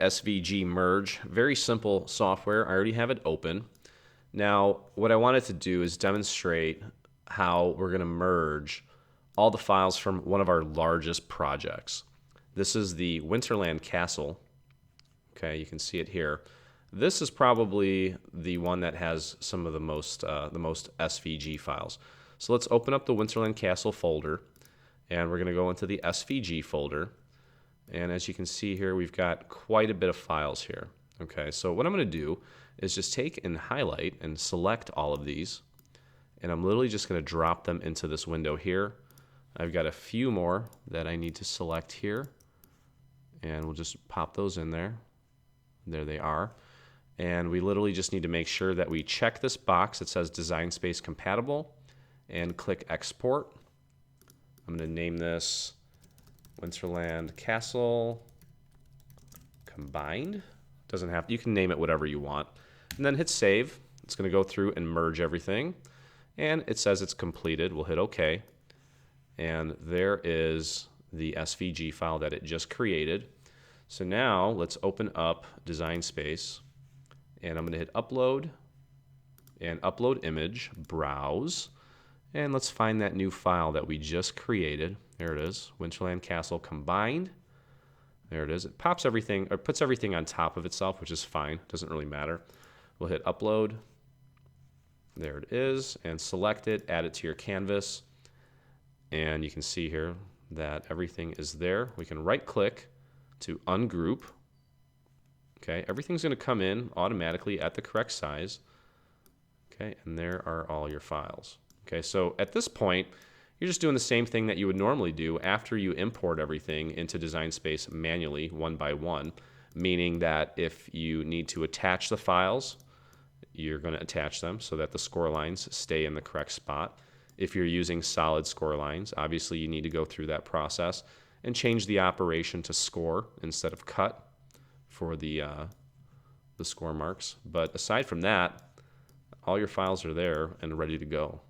SVG merge. Very simple software. I already have it open. Now, what I wanted to do is demonstrate how we're going to merge all the files from one of our largest projects. This is the Winterland Castle. Okay, you can see it here. This is probably the one that has some of the most SVG files. So let's open up the Winterland Castle folder, and we're going to go into the SVG folder. And as you can see here, we've got quite a bit of files here. Okay, so what I'm going to do is just take and highlight and select all of these, and I'm literally just going to drop them into this window here. I've got a few more that I need to select here, and we'll just pop those in there. There they are. And we literally just need to make sure that we check this box that says Design Space Compatible and click Export. I'm going to name this Winterland Castle Combined. Doesn't have to, you can name it whatever you want. And then hit Save. It's going to go through and merge everything. And it says it's completed. We'll hit OK. And there is the SVG file that it just created. So now let's open up Design Space. And I'm going to hit Upload and Upload Image, Browse. And let's find that new file that we just created. There it is, Winterland Castle Combined. There it is. It pops everything, or puts everything on top of itself, which is fine. Doesn't really matter. We'll hit Upload. There it is. And select it, add it to your canvas. And you can see here that everything is there. We can right-click to ungroup. Okay, everything's going to come in automatically at the correct size. Okay, and there are all your files. Okay, so at this point, you're just doing the same thing that you would normally do after you import everything into Design Space manually, one by one, meaning that if you need to attach the files, you're going to attach them so that the score lines stay in the correct spot. If you're using solid score lines, obviously you need to go through that process and change the operation to score instead of cut for the score marks. But aside from that, all your files are there and ready to go.